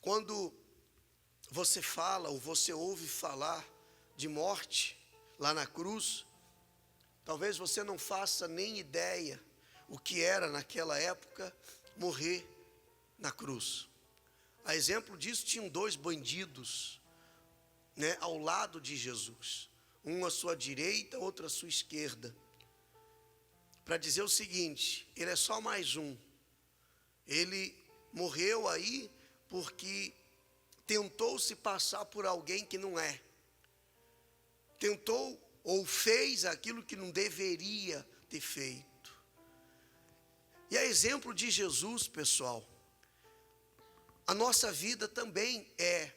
Quando você fala ou você ouve falar de morte lá na cruz, talvez você não faça nem ideia o que era naquela época morrer na cruz. A exemplo disso, tinham dois bandidos, ao lado de Jesus, um à sua direita, outro à sua esquerda, para dizer o seguinte: ele é só mais um. Ele morreu aí porque tentou se passar por alguém que não é. Tentou ou fez aquilo que não deveria ter feito. E a exemplo de Jesus, pessoal, a nossa vida também é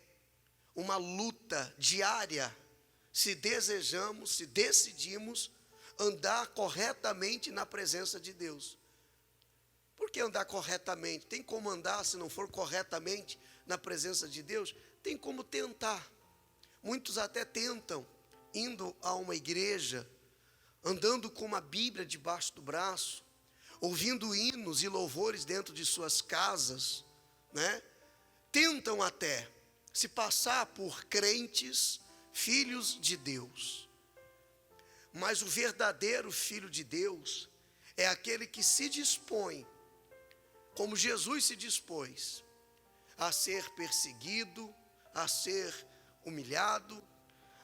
uma luta diária, se desejamos, se decidimos andar corretamente na presença de Deus. Por que andar corretamente? Tem como andar se não for corretamente na presença de Deus? Tem como tentar. Muitos até tentam, indo a uma igreja, andando com uma Bíblia debaixo do braço, ouvindo hinos e louvores dentro de suas casas, tentam até se passar por crentes, filhos de Deus. Mas o verdadeiro filho de Deus é aquele que se dispõe, como Jesus se dispôs, a ser perseguido, a ser humilhado,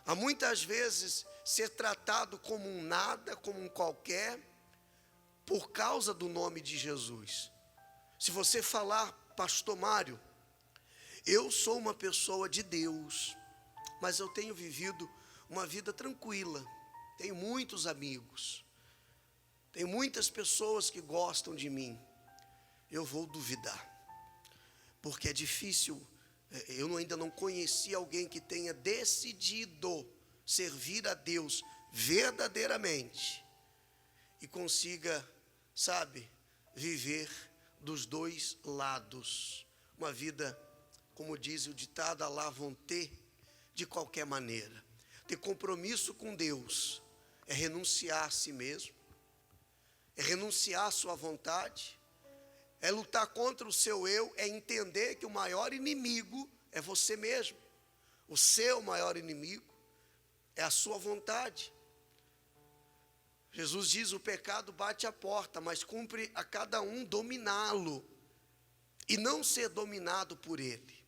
a muitas vezes ser tratado como um nada, como um qualquer, por causa do nome de Jesus. Se você falar: pastor Mário, eu sou uma pessoa de Deus, mas eu tenho vivido uma vida tranquila, tenho muitos amigos, tenho muitas pessoas que gostam de mim, eu vou duvidar, porque é difícil. Eu ainda não conheci alguém que tenha decidido servir a Deus verdadeiramente e consiga, viver dos dois lados, uma vida, como diz o ditado, à la volonté, de qualquer maneira. Ter compromisso com Deus é renunciar a si mesmo, é renunciar à sua vontade, é lutar contra o seu eu, é entender que o maior inimigo é você mesmo. O seu maior inimigo é a sua vontade. Jesus diz: o pecado bate à porta, mas cumpre a cada um dominá-lo e não ser dominado por ele.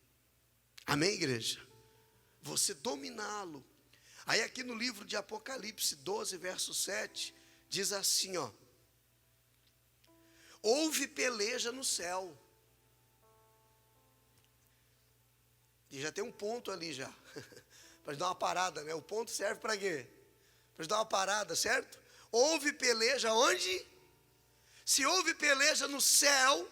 Amém, igreja? Você dominá-lo. Aí aqui no livro de Apocalipse 12, verso 7, diz assim, houve peleja no céu. E já tem um ponto ali já, para dar uma parada, O ponto serve para quê? Para dar uma parada, certo? Houve peleja onde? Se houve peleja no céu,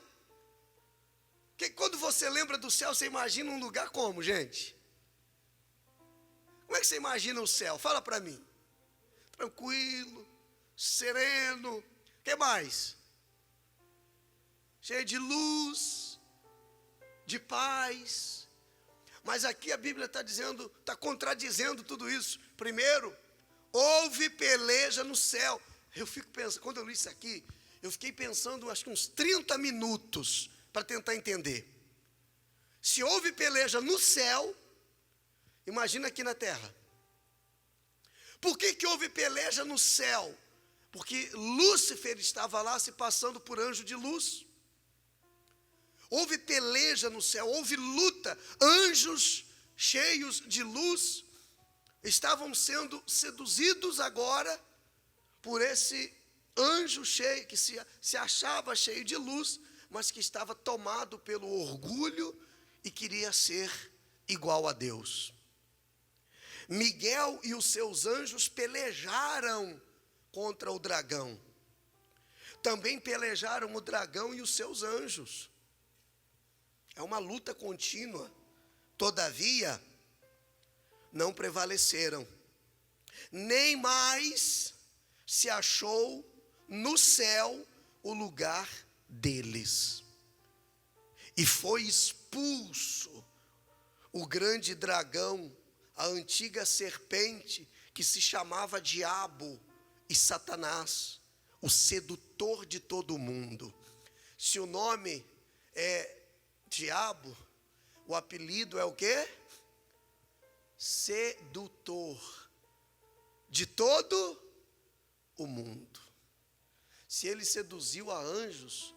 que quando você lembra do céu, você imagina um lugar como, gente? Como é que você imagina o céu? Fala para mim. Tranquilo, sereno, o que mais? Cheio de luz, de paz. Mas aqui a Bíblia está dizendo, está contradizendo tudo isso. Primeiro, houve peleja no céu. Eu fico pensando, quando eu li isso aqui, eu fiquei pensando acho que uns 30 minutos para tentar entender. Se houve peleja no céu, imagina aqui na terra. Por que houve peleja no céu? Porque Lúcifer estava lá se passando por anjo de luz. Houve peleja no céu, houve luta. Anjos cheios de luz estavam sendo seduzidos agora por esse anjo cheio, que se achava cheio de luz, mas que estava tomado pelo orgulho e queria ser igual a Deus. Miguel e os seus anjos pelejaram contra o dragão. Também pelejaram o dragão e os seus anjos. É uma luta contínua. Todavia, não prevaleceram. Nem mais se achou no céu o lugar deles. E foi expulso o grande dragão, a antiga serpente, que se chamava Diabo e Satanás, o sedutor de todo mundo. Se o nome é diabo, o apelido é o quê? Sedutor de todo o mundo. Se ele seduziu a anjos,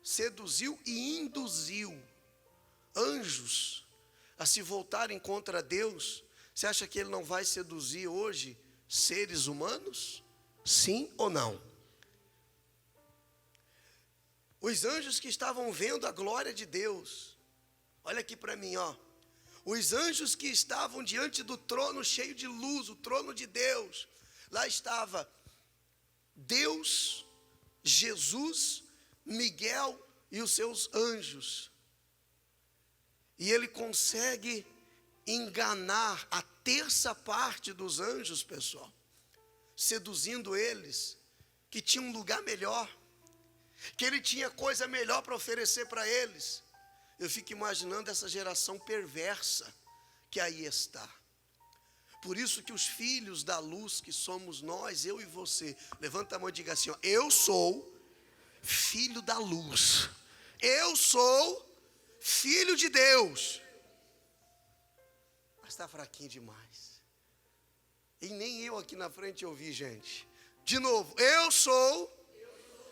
seduziu e induziu anjos a se voltarem contra Deus, você acha que ele não vai seduzir hoje seres humanos? Sim ou não? Os anjos que estavam vendo a glória de Deus, olha aqui para mim, ó. Os anjos que estavam diante do trono cheio de luz, o trono de Deus, lá estava Deus, Jesus, Miguel e os seus anjos. E ele consegue enganar a terça parte dos anjos, pessoal, seduzindo eles, que tinha um lugar melhor, que ele tinha coisa melhor para oferecer para eles. Eu fico imaginando essa geração perversa que aí está. Por isso que os filhos da luz que somos nós, eu e você, levanta a mão e diga assim, ó, eu sou filho da luz, eu sou filho de Deus. Mas está fraquinho demais. E nem eu aqui na frente ouvi, gente. De novo, eu sou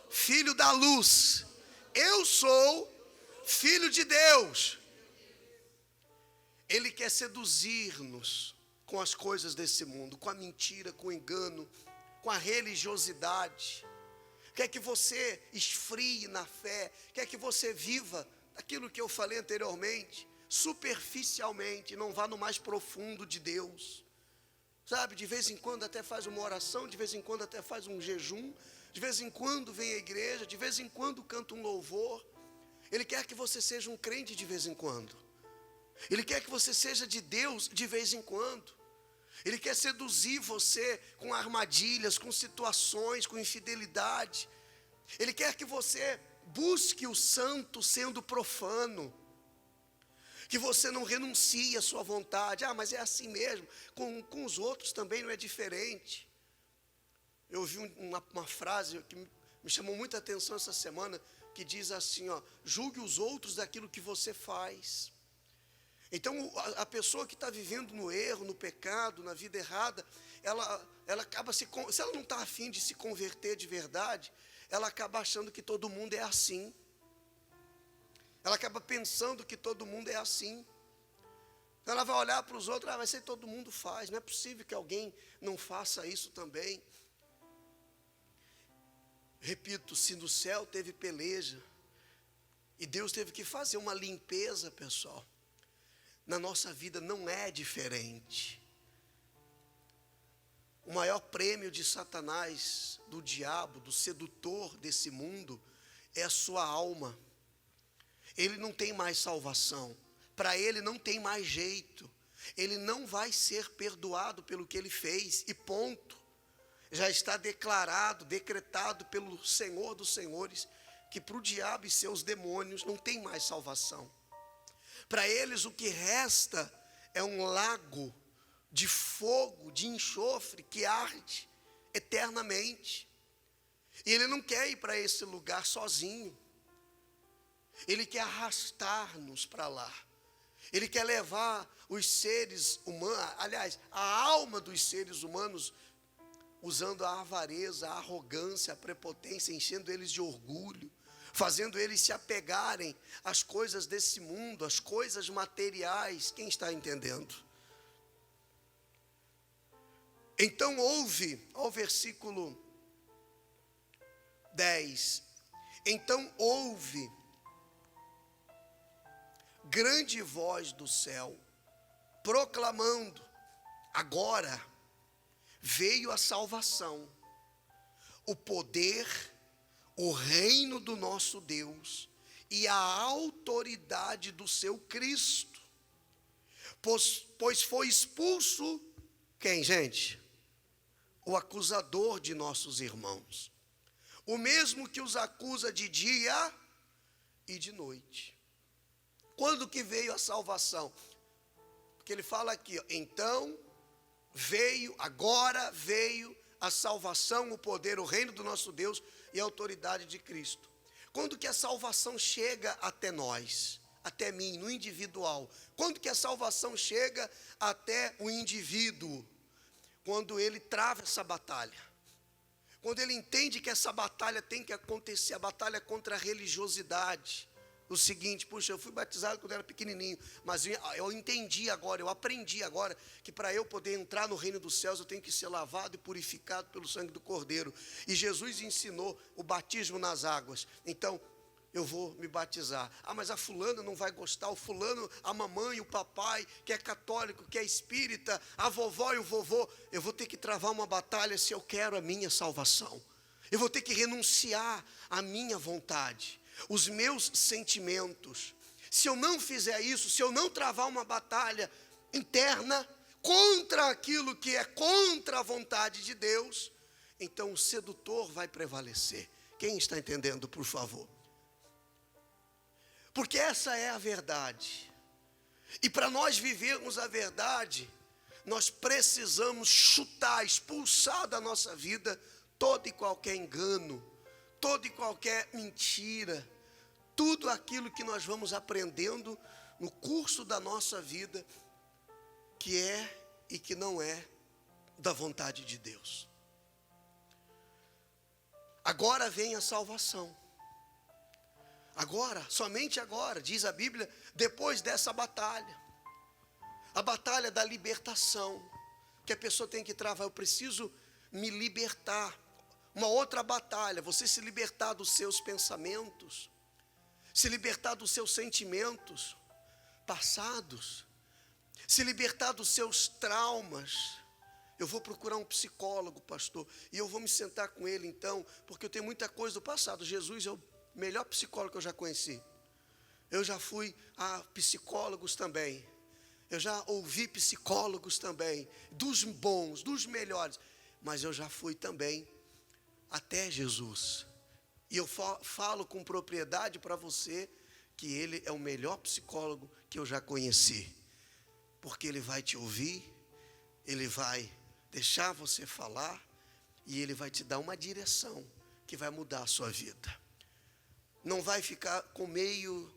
filho da luz, eu sou filho de Deus. Ele quer seduzir-nos com as coisas desse mundo, com a mentira, com o engano, com a religiosidade. Quer que você esfrie na fé, quer que você viva aquilo que eu falei anteriormente, superficialmente, não vá no mais profundo de Deus. Sabe, de vez em quando até faz uma oração, de vez em quando até faz um jejum, de vez em quando vem à igreja, de vez em quando canta um louvor. Ele quer que você seja um crente de vez em quando. Ele quer que você seja de Deus de vez em quando. Ele quer seduzir você com armadilhas, com situações, com infidelidade. Ele quer que você busque o santo sendo profano. Que você não renuncie à sua vontade. Ah, mas é assim mesmo. Com os outros também não é diferente. Eu ouvi uma frase que me chamou muita atenção essa semana, que diz assim, ó, julgue os outros daquilo que você faz. Então, a pessoa que está vivendo no erro, no pecado, na vida errada, ela acaba se ela não está afim de se converter de verdade, ela acaba achando que todo mundo é assim. Ela acaba pensando que todo mundo é assim. Então ela vai olhar para os outros, vai ser todo mundo faz, não é possível que alguém não faça isso também. Repito, se no céu teve peleja, e Deus teve que fazer uma limpeza, pessoal, na nossa vida não é diferente. O maior prêmio de Satanás, do diabo, do sedutor desse mundo, é a sua alma. Ele não tem mais salvação, para ele não tem mais jeito, ele não vai ser perdoado pelo que ele fez, e ponto. Já está declarado, decretado pelo Senhor dos Senhores, que para o diabo e seus demônios não tem mais salvação. Para eles o que resta é um lago de fogo, de enxofre que arde eternamente. E ele não quer ir para esse lugar sozinho. Ele quer arrastar-nos para lá. Ele quer levar os seres humanos, aliás, a alma dos seres humanos, usando a avareza, a arrogância, a prepotência, enchendo eles de orgulho, fazendo eles se apegarem às coisas desse mundo, às coisas materiais. Quem está entendendo? Então ouve, ao versículo 10, então ouve grande voz do céu, proclamando, agora veio a salvação, o poder, o reino do nosso Deus e a autoridade do seu Cristo, pois foi expulso, quem, gente? O acusador de nossos irmãos, o mesmo que os acusa de dia e de noite. Quando que veio a salvação? Porque ele fala aqui, ó, então veio, agora veio a salvação, o poder, o reino do nosso Deus e a autoridade de Cristo. Quando que a salvação chega até nós, até mim, no individual? Quando que a salvação chega até o indivíduo? Quando ele trava essa batalha. Quando ele entende que essa batalha tem que acontecer, a batalha contra a religiosidade. O seguinte, puxa, eu fui batizado quando era pequenininho, mas eu entendi agora, eu aprendi agora, que para eu poder entrar no reino dos céus, eu tenho que ser lavado e purificado pelo sangue do Cordeiro. E Jesus ensinou o batismo nas águas. Então, eu vou me batizar. Ah, mas a fulana não vai gostar, o fulano, a mamãe, o papai, que é católico, que é espírita, a vovó e o vovô. Eu vou ter que travar uma batalha se eu quero a minha salvação. Eu vou ter que renunciar à minha vontade, os meus sentimentos. Se eu não fizer isso, se eu não travar uma batalha interna contra aquilo que é contra a vontade de Deus, então o sedutor vai prevalecer. Quem está entendendo, por favor? Porque essa é a verdade. E para nós vivermos a verdade, nós precisamos chutar, expulsar da nossa vida todo e qualquer engano, toda e qualquer mentira, tudo aquilo que nós vamos aprendendo no curso da nossa vida, que é e que não é da vontade de Deus. Agora vem a salvação. Agora, somente agora, diz a Bíblia, depois dessa batalha, a batalha da libertação, que a pessoa tem que travar. Eu preciso me libertar. Uma outra batalha, você se libertar dos seus pensamentos, se libertar dos seus sentimentos passados, se libertar dos seus traumas. Eu vou procurar um psicólogo, pastor, e eu vou me sentar com ele então, porque eu tenho muita coisa do passado. Jesus é o melhor psicólogo que eu já conheci. Eu já fui a psicólogos também, eu já ouvi psicólogos também, dos bons, dos melhores, mas eu já fui também até Jesus, e eu falo com propriedade para você, que ele é o melhor psicólogo que eu já conheci, porque ele vai te ouvir, ele vai deixar você falar, e ele vai te dar uma direção, que vai mudar a sua vida, não vai ficar com meio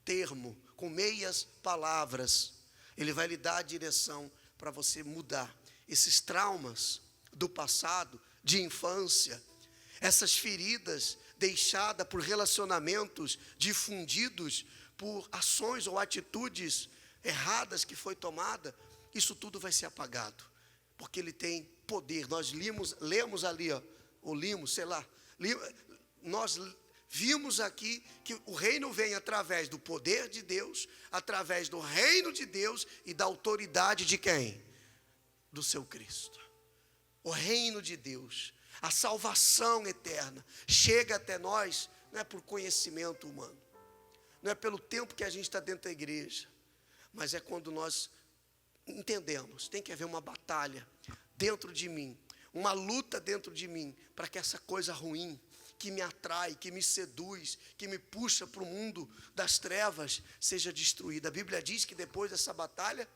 termo, com meias palavras, ele vai lhe dar a direção, para você mudar, esses traumas do passado, de infância, essas feridas deixadas por relacionamentos difundidos, por ações ou atitudes erradas que foi tomada, isso tudo vai ser apagado, porque ele tem poder. Nós lemos ali, nós vimos aqui que o reino vem através do poder de Deus, através do reino de Deus e da autoridade de quem? Do seu Cristo. O reino de Deus, a salvação eterna, chega até nós, não é por conhecimento humano, não é pelo tempo que a gente está dentro da igreja, mas é quando nós entendemos, tem que haver uma batalha dentro de mim, uma luta dentro de mim, para que essa coisa ruim, que me atrai, que me seduz, que me puxa para o mundo das trevas, seja destruída. A Bíblia diz que depois dessa batalha,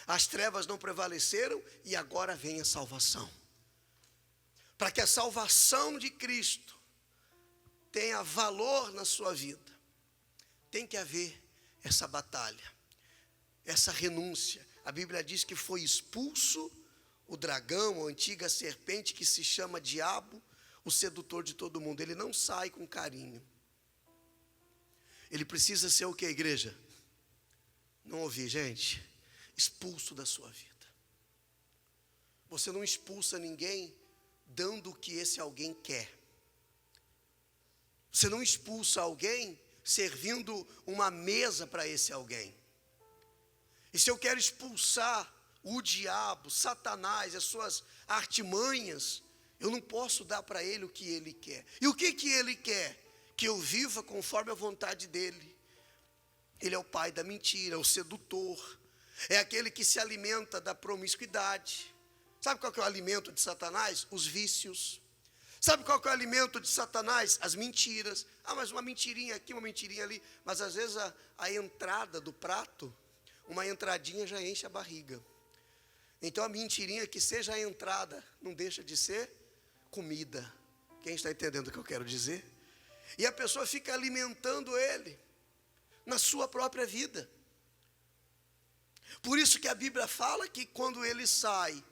as trevas não prevaleceram e agora vem a salvação. Para que a salvação de Cristo tenha valor na sua vida, tem que haver essa batalha, essa renúncia. A Bíblia diz que foi expulso o dragão, a antiga serpente que se chama diabo, o sedutor de todo mundo. Ele não sai com carinho. Ele precisa ser o que, igreja? Não ouvi, gente? Expulso da sua vida. Você não expulsa ninguém dando o que esse alguém quer. Você não expulsa alguém servindo uma mesa para esse alguém. E se eu quero expulsar o diabo, Satanás, as suas artimanhas, eu não posso dar para ele o que ele quer. E o que ele quer? Que eu viva conforme a vontade dele. Ele é o pai da mentira, é o sedutor, é aquele que se alimenta da promiscuidade. Sabe qual que é o alimento de Satanás? Os vícios. Sabe qual que é o alimento de Satanás? As mentiras. Ah, mas uma mentirinha aqui, uma mentirinha ali. Mas às vezes a entrada do prato, uma entradinha já enche a barriga. Então a mentirinha que seja a entrada não deixa de ser comida. Quem está entendendo o que eu quero dizer? E a pessoa fica alimentando ele na sua própria vida. Por isso que a Bíblia fala que quando ele sai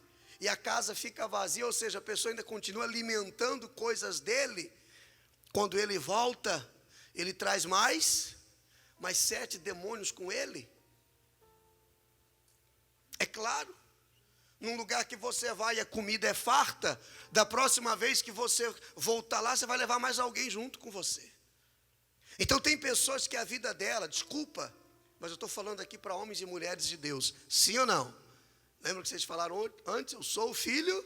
e a casa fica vazia, ou seja, a pessoa ainda continua alimentando coisas dele, quando ele volta, ele traz mais 7 demônios com ele. É claro, num lugar que você vai e a comida é farta, da próxima vez que você voltar lá, você vai levar mais alguém junto com você. Então tem pessoas que a vida dela, desculpa, mas eu estou falando aqui para homens e mulheres de Deus, sim ou não? Lembra que vocês falaram antes? Eu sou o filho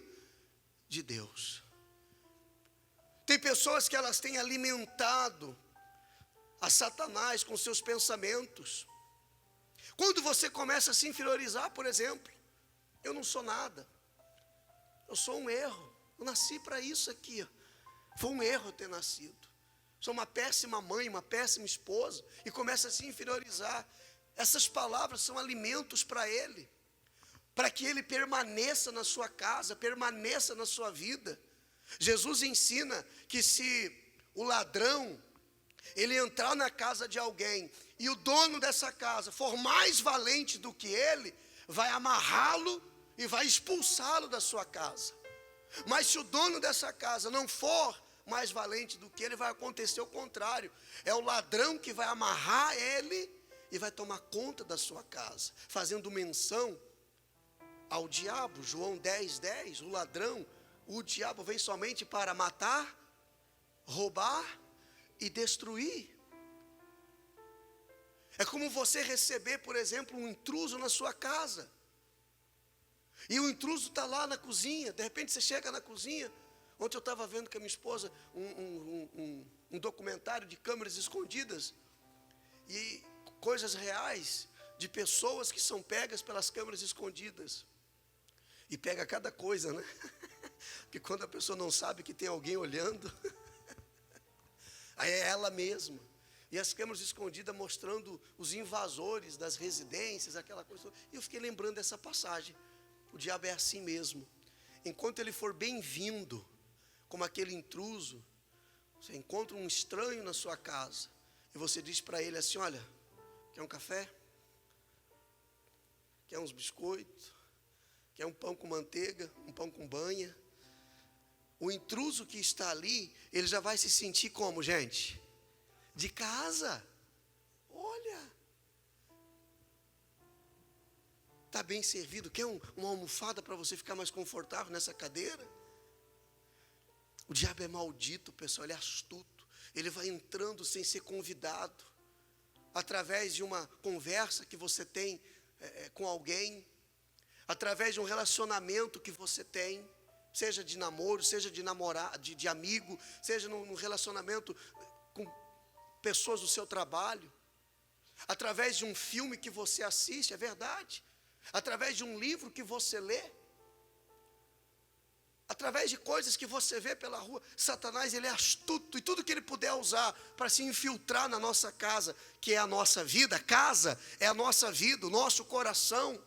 de Deus. Tem pessoas que elas têm alimentado a Satanás com seus pensamentos. Quando você começa a se inferiorizar, por exemplo, eu não sou nada, eu sou um erro, eu nasci para isso aqui, foi um erro eu ter nascido, sou uma péssima mãe, uma péssima esposa, e começa a se inferiorizar. Essas palavras são alimentos para ele, para que ele permaneça na sua casa, permaneça na sua vida. Jesus ensina que se o ladrão, ele entrar na casa de alguém, e o dono dessa casa for mais valente do que ele, vai amarrá-lo e vai expulsá-lo da sua casa. Mas se o dono dessa casa não for mais valente do que ele, vai acontecer o contrário. É o ladrão que vai amarrar ele e vai tomar conta da sua casa, fazendo menção ao diabo. João 10:10, o ladrão, o diabo vem somente para matar, roubar e destruir. É como você receber, por exemplo, um intruso na sua casa. E o intruso está lá na cozinha. De repente você chega na cozinha. Ontem eu estava vendo com a minha esposa um documentário de câmeras escondidas. E coisas reais de pessoas que são pegas pelas câmeras escondidas. E pega cada coisa, né? Porque quando a pessoa não sabe que tem alguém olhando, aí é ela mesma. E as câmeras escondidas mostrando os invasores das residências, aquela coisa. E eu fiquei lembrando dessa passagem. O diabo é assim mesmo. Enquanto ele for bem-vindo, como aquele intruso, você encontra um estranho na sua casa, e você diz para ele assim: olha, quer um café? Quer uns biscoitos? Quer um pão com manteiga? Um pão com banha? O intruso que está ali, ele já vai se sentir como, gente? De casa. Olha, está bem servido. Quer uma almofada para você ficar mais confortável nessa cadeira? O diabo é maldito, pessoal, ele é astuto. Ele vai entrando sem ser convidado, através de uma conversa que você tem com alguém, através de um relacionamento que você tem, seja de namoro, seja de namorado, de amigo, seja num relacionamento com pessoas do seu trabalho, através de um filme que você assiste, é verdade, através de um livro que você lê, através de coisas que você vê pela rua. Satanás, ele é astuto, e tudo que ele puder usar para se infiltrar na nossa casa, que é a nossa vida, casa é a nossa vida, o nosso coração.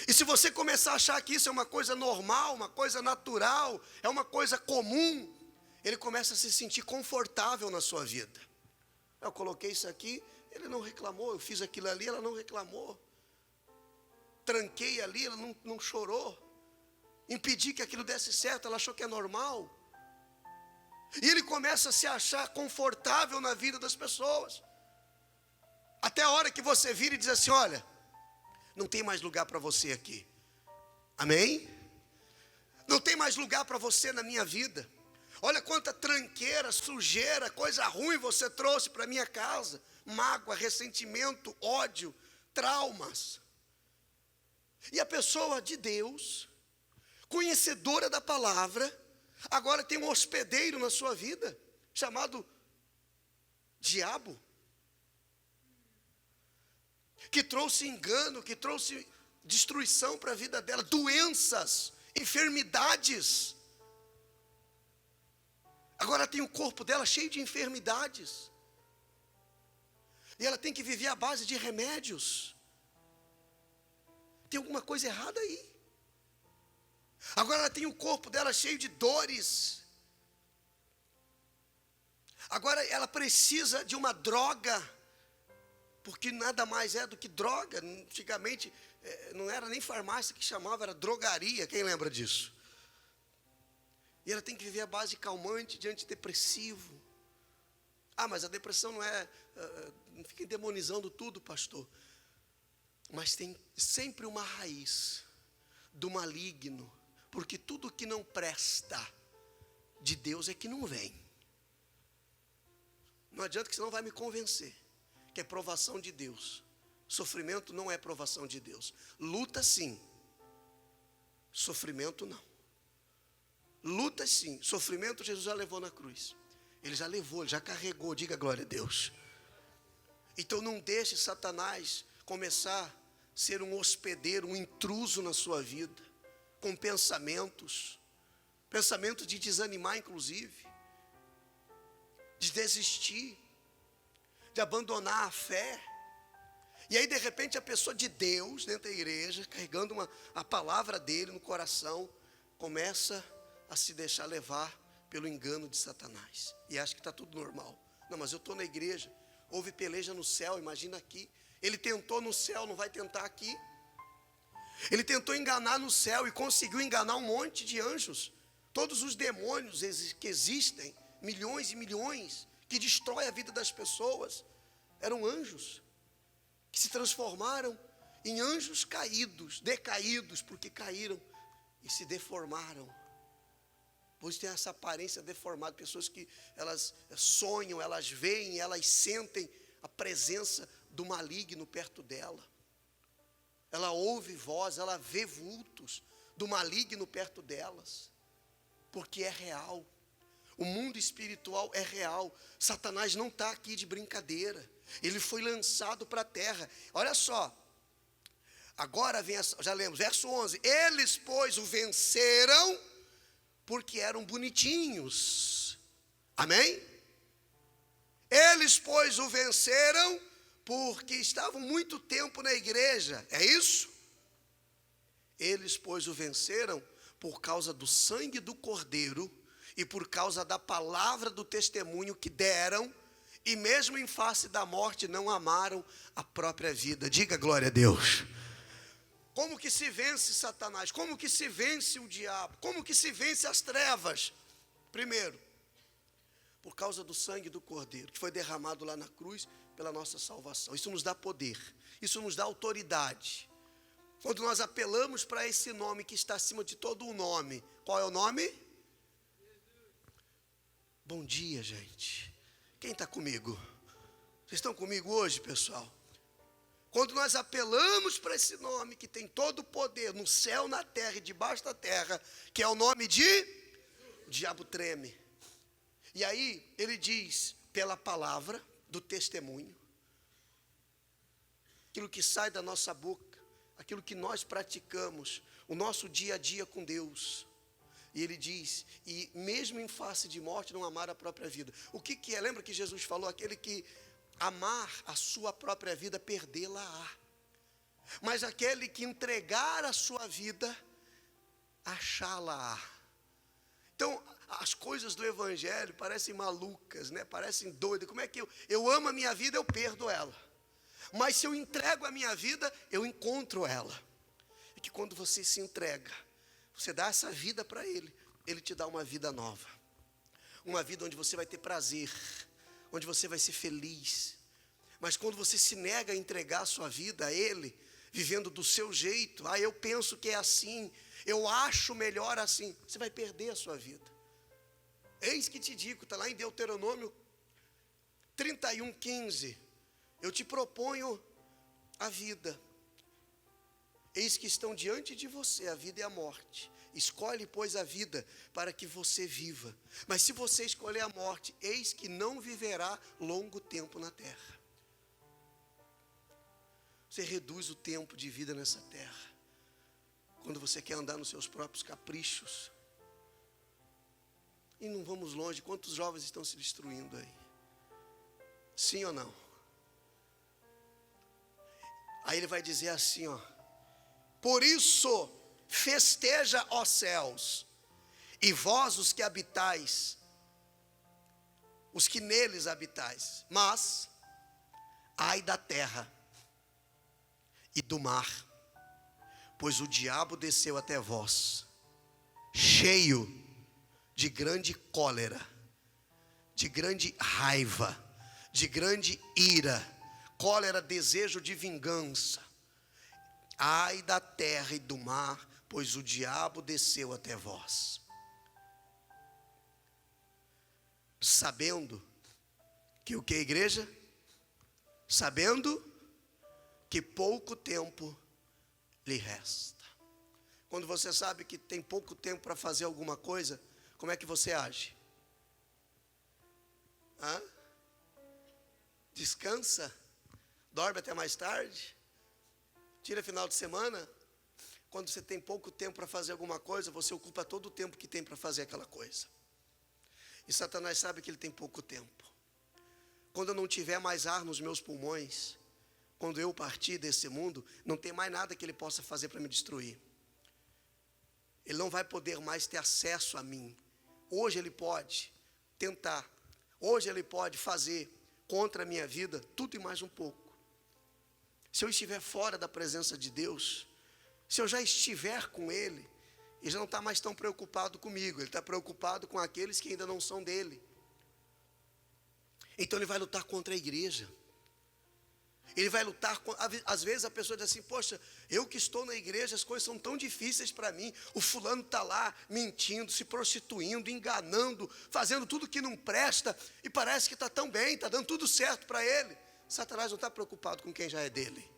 E se você começar a achar que isso é uma coisa normal, uma coisa natural, é uma coisa comum, ele começa a se sentir confortável na sua vida. Eu coloquei isso aqui, ele não reclamou. Eu fiz aquilo ali, ela não reclamou. Tranquei ali, ela não chorou. Impedi que aquilo desse certo, ela achou que é normal. E ele começa a se achar confortável na vida das pessoas. Até a hora que você vira e diz assim: olha, não tem mais lugar para você aqui. Amém? Não tem mais lugar para você na minha vida. Olha quanta tranqueira, sujeira, coisa ruim você trouxe para minha casa. Mágoa, ressentimento, ódio, traumas. E a pessoa de Deus, conhecedora da palavra, agora tem um hospedeiro na sua vida, chamado diabo, que trouxe engano, que trouxe destruição para a vida dela, doenças, enfermidades. Agora tem o corpo dela cheio de enfermidades, e ela tem que viver à base de remédios. Tem alguma coisa errada aí. Agora ela tem o corpo dela cheio de dores. Agora ela precisa de uma droga, porque nada mais é do que droga. Antigamente não era nem farmácia que chamava, era drogaria. Quem lembra disso? E ela tem que viver à base de calmante, de antidepressivo. Ah, mas a depressão não é... não fica demonizando tudo, pastor. Mas tem sempre uma raiz do maligno, porque tudo que não presta de Deus é que não vem. Não adianta, que você não vai me convencer que é provação de Deus. Sofrimento não é provação de Deus. Luta sim, sofrimento não. Luta sim, sofrimento Jesus já levou na cruz. Ele já levou, ele já carregou, diga glória a Deus. Então não deixe Satanás começar a ser um hospedeiro, um intruso na sua vida, com pensamentos de desanimar inclusive, de desistir, de abandonar a fé. E aí de repente a pessoa de Deus, dentro da igreja, carregando a palavra dele no coração, começa a se deixar levar pelo engano de Satanás, e acha que está tudo normal. Não, mas eu estou na igreja, houve peleja no céu, imagina aqui. Ele tentou no céu, não vai tentar aqui? Ele tentou enganar no céu e conseguiu enganar um monte de anjos. Todos os demônios que existem, milhões e milhões, que destroem a vida das pessoas, eram anjos, que se transformaram em anjos caídos, decaídos, porque caíram e se deformaram. Hoje tem essa aparência deformada, pessoas que elas sonham, elas veem, elas sentem a presença do maligno perto dela. Ela ouve voz, ela vê vultos do maligno perto delas, porque é real. O mundo espiritual é real. Satanás não está aqui de brincadeira. Ele foi lançado para a terra. Olha só, agora vem, já lemos, verso 11. Eles, pois, o venceram porque eram bonitinhos. Amém? Eles, pois, o venceram porque estavam muito tempo na igreja. É isso? Eles, pois, o venceram por causa do sangue do Cordeiro e por causa da palavra do testemunho que deram, e mesmo em face da morte não amaram a própria vida. Diga glória a Deus. Como que se vence Satanás? Como que se vence o diabo? Como que se vence as trevas? Primeiro, por causa do sangue do Cordeiro, que foi derramado lá na cruz pela nossa salvação. Isso nos dá poder, isso nos dá autoridade. Quando nós apelamos para esse nome que está acima de todo o nome, qual é o nome? Bom dia, gente. Quem está comigo? Vocês estão comigo hoje, pessoal? Quando nós apelamos para esse nome que tem todo o poder no céu, na terra e debaixo da terra, que é o nome de... O diabo treme. E aí ele diz, pela palavra do testemunho, aquilo que sai da nossa boca, aquilo que nós praticamos, o nosso dia a dia com Deus. E ele diz, e mesmo em face de morte não amar a própria vida. O que é? Lembra que Jesus falou, aquele que amar a sua própria vida, perdê-la-á. Mas aquele que entregar a sua vida, achá-la-á. Então, as coisas do evangelho parecem malucas, né? Parecem doidas. Como é que eu amo a minha vida, eu perdo ela. Mas se eu entrego a minha vida, eu encontro ela. E que quando você se entrega, você dá essa vida para Ele, Ele te dá uma vida nova. Uma vida onde você vai ter prazer, onde você vai ser feliz. Mas quando você se nega a entregar a sua vida a Ele, vivendo do seu jeito, eu penso que é assim, eu acho melhor assim, você vai perder a sua vida. Eis que te digo, está lá em Deuteronômio 31:15, eu te proponho a vida. Eis que estão diante de você a vida e a morte. Escolhe, pois, a vida para que você viva. Mas se você escolher a morte, eis que não viverá longo tempo na terra. Você reduz o tempo de vida nessa terra quando você quer andar nos seus próprios caprichos. E não vamos longe, quantos jovens estão se destruindo aí? Sim ou não? Aí ele vai dizer assim, Por isso, festeja, ó céus, e vós os que habitais, os que neles habitais. Mas, ai da terra e do mar, pois o diabo desceu até vós, cheio de grande cólera, de grande raiva, de grande ira. Cólera, desejo de vingança. Ai da terra e do mar, pois o diabo desceu até vós, sabendo que o que, igreja? Sabendo que pouco tempo lhe resta. Quando você sabe que tem pouco tempo para fazer alguma coisa, como é que você age? Descansa? Dorme até mais tarde? Tira final de semana? Quando você tem pouco tempo para fazer alguma coisa, você ocupa todo o tempo que tem para fazer aquela coisa. E Satanás sabe que ele tem pouco tempo. Quando eu não tiver mais ar nos meus pulmões, quando eu partir desse mundo, não tem mais nada que ele possa fazer para me destruir. Ele não vai poder mais ter acesso a mim. Hoje ele pode tentar, hoje ele pode fazer contra a minha vida tudo e mais um pouco. Se eu estiver fora da presença de Deus, se eu já estiver com Ele, ele já não está mais tão preocupado comigo, ele está preocupado com aqueles que ainda não são dele. Então ele vai lutar contra a igreja. Ele vai lutar, às vezes a pessoa diz assim, poxa, eu que estou na igreja, as coisas são tão difíceis para mim. O fulano está lá mentindo, se prostituindo, enganando, fazendo tudo que não presta, e parece que está tão bem, está dando tudo certo para ele. Satanás não está preocupado com quem já é dele.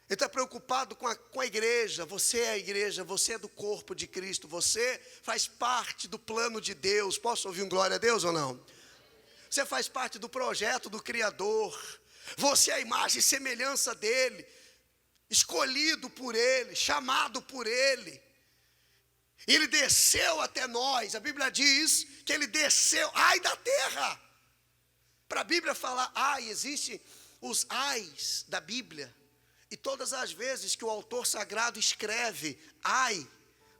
Ele está preocupado com a igreja. Você é a igreja, você é do corpo de Cristo, você faz parte do plano de Deus. Posso ouvir um glória a Deus ou não? Você faz parte do projeto do Criador. Você é a imagem e semelhança dele, escolhido por ele, chamado por ele. Ele desceu até nós. A Bíblia diz que ele desceu, ai da terra. Para a Bíblia falar ai, existem os ais da Bíblia. E todas as vezes que o autor sagrado escreve ai,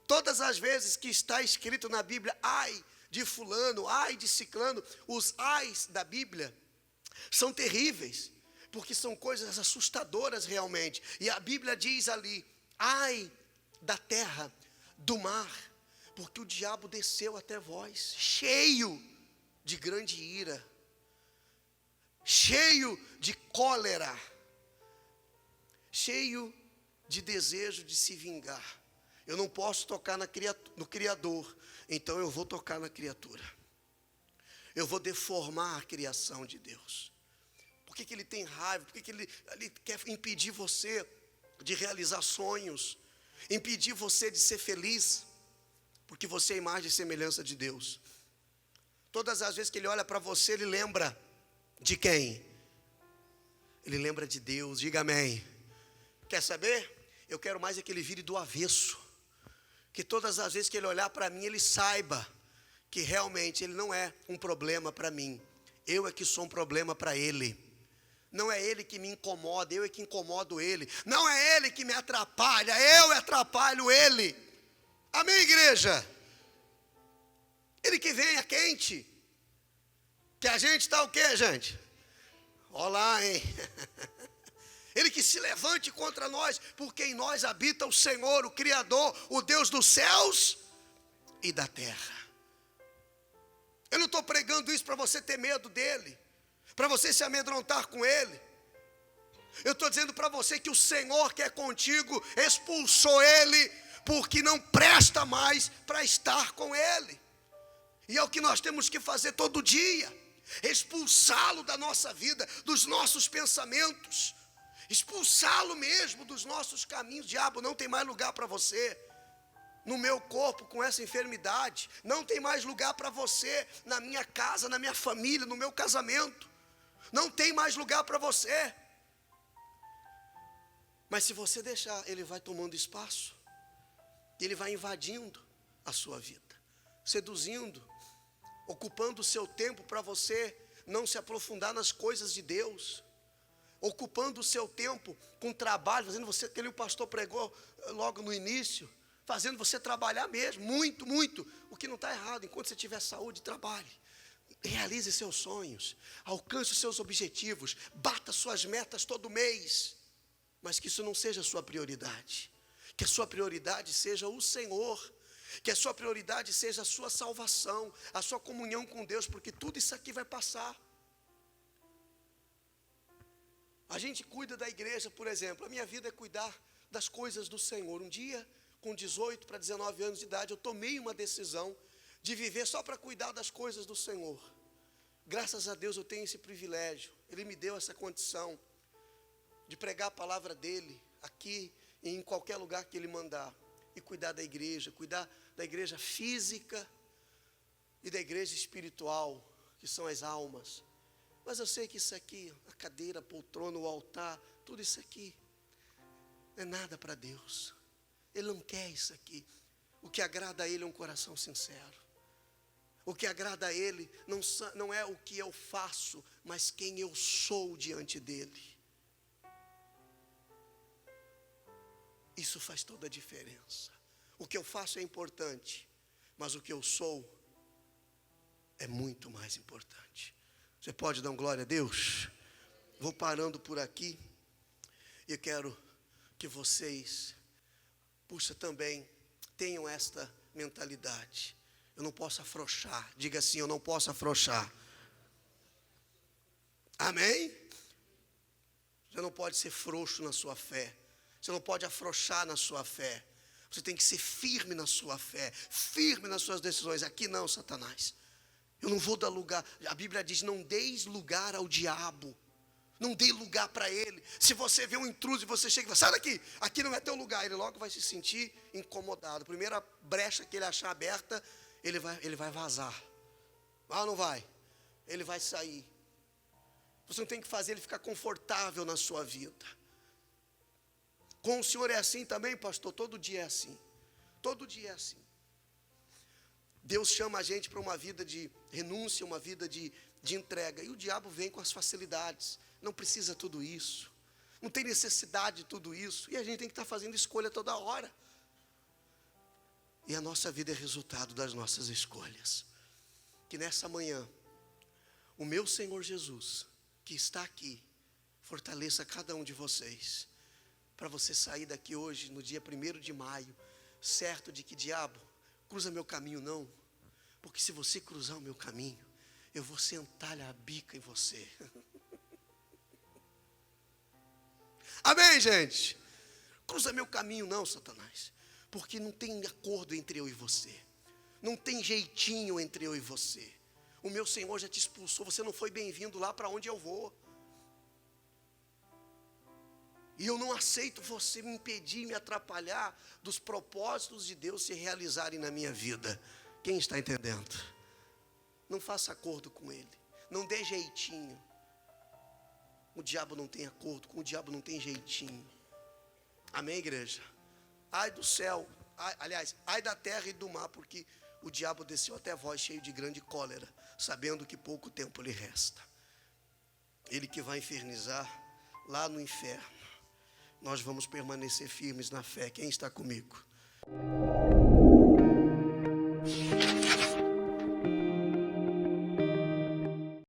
todas as vezes que está escrito na Bíblia ai de fulano, ai de ciclano, os ais da Bíblia são terríveis, porque são coisas assustadoras realmente. E a Bíblia diz ali, ai da terra, do mar, porque o diabo desceu até vós, cheio de grande ira, cheio de cólera, cheio de desejo de se vingar. Eu não posso tocar no Criador, então eu vou tocar na criatura. Eu vou deformar a criação de Deus. Por que ele tem raiva? Por que ele quer impedir você de realizar sonhos? Impedir você de ser feliz? Porque você é a imagem e semelhança de Deus. Todas as vezes que ele olha para você, ele lembra de quem? Ele lembra de Deus. Diga amém. Quer saber? Eu quero mais é que ele vire do avesso. Que todas as vezes que ele olhar para mim, ele saiba que realmente ele não é um problema para mim. Eu é que sou um problema para ele. Não é ele que me incomoda, eu é que incomodo ele. Não é ele que me atrapalha, eu atrapalho ele. Amém, igreja? Ele que venha quente. Que a gente está o quê, gente? Olá, hein? Ele que se levante contra nós, porque em nós habita o Senhor, o Criador, o Deus dos céus e da terra. Eu não estou pregando isso para você ter medo dele, para você se amedrontar com ele. Eu estou dizendo para você que o Senhor que é contigo expulsou ele, porque não presta mais para estar com ele. E é o que nós temos que fazer todo dia, expulsá-lo da nossa vida, dos nossos pensamentos, expulsá-lo mesmo dos nossos caminhos. Diabo, não tem mais lugar para você no meu corpo com essa enfermidade, não tem mais lugar para você na minha casa, na minha família, no meu casamento, não tem mais lugar para você. Mas se você deixar, ele vai tomando espaço, ele vai invadindo a sua vida, seduzindo, ocupando o seu tempo para você não se aprofundar nas coisas de Deus, ocupando o seu tempo com trabalho, fazendo você, aquele o pastor pregou logo no início, fazendo você trabalhar mesmo, muito, muito, o que não está errado. Enquanto você tiver saúde, trabalhe, realize seus sonhos, alcance os seus objetivos, bata suas metas todo mês, mas que isso não seja a sua prioridade, que a sua prioridade seja o Senhor, que a sua prioridade seja a sua salvação, a sua comunhão com Deus, porque tudo isso aqui vai passar. A gente cuida da igreja, por exemplo. A minha vida é cuidar das coisas do Senhor. Um dia, com 18 para 19 anos de idade, eu tomei uma decisão de viver só para cuidar das coisas do Senhor. Graças a Deus eu tenho esse privilégio. Ele me deu essa condição de pregar a palavra dele aqui e em qualquer lugar que ele mandar. E cuidar da igreja física e da igreja espiritual, que são as almas. Mas eu sei que isso aqui, a cadeira, a poltrona, o altar, tudo isso aqui, não é nada para Deus. Ele não quer isso aqui. O que agrada a Ele é um coração sincero. O que agrada a Ele não é o que eu faço, mas quem eu sou diante dEle. Isso faz toda a diferença. O que eu faço é importante, mas o que eu sou é muito mais importante. Você pode dar um glória a Deus? Vou parando por aqui. E eu quero que vocês, também tenham esta mentalidade. Eu não posso afrouxar. Diga assim, eu não posso afrouxar. Amém? Você não pode ser frouxo na sua fé. Você não pode afrouxar na sua fé. Você tem que ser firme na sua fé, firme nas suas decisões. Aqui não, Satanás. Eu não vou dar lugar. A Bíblia diz, não deis lugar ao diabo. Não dê lugar para ele. Se você vê um intruso e você chega e fala, sai daqui, aqui não é teu lugar, ele logo vai se sentir incomodado. Primeira brecha que ele achar aberta, ele vai vazar. Vai ou não vai? Ele vai sair. Você não tem que fazer ele ficar confortável na sua vida. Com o Senhor é assim também, pastor? Todo dia é assim. Todo dia é assim. Deus chama a gente para uma vida de renúncia, uma vida de entrega. E o diabo vem com as facilidades. Não precisa tudo isso. Não tem necessidade de tudo isso. E a gente tem que estar fazendo escolha toda hora. E a nossa vida é resultado das nossas escolhas. Que nessa manhã, o meu Senhor Jesus, que está aqui, fortaleça cada um de vocês. Para você sair daqui hoje, no dia 1º de maio, certo de que, diabo, cruza meu caminho não. Porque se você cruzar o meu caminho, eu vou sentar a bica em você. Amém, gente? Cruza meu caminho não, Satanás. Porque não tem acordo entre eu e você. Não tem jeitinho entre eu e você. O meu Senhor já te expulsou. Você não foi bem-vindo lá para onde eu vou. E eu não aceito você me impedir, me atrapalhar dos propósitos de Deus se realizarem na minha vida. Quem está entendendo? Não faça acordo com ele. Não dê jeitinho. O diabo não tem acordo, com o diabo não tem jeitinho. Amém, igreja? Ai do céu, ai da terra e do mar, porque o diabo desceu até vós cheio de grande cólera, sabendo que pouco tempo lhe resta. Ele que vai infernizar lá no inferno. Nós vamos permanecer firmes na fé. Quem está comigo?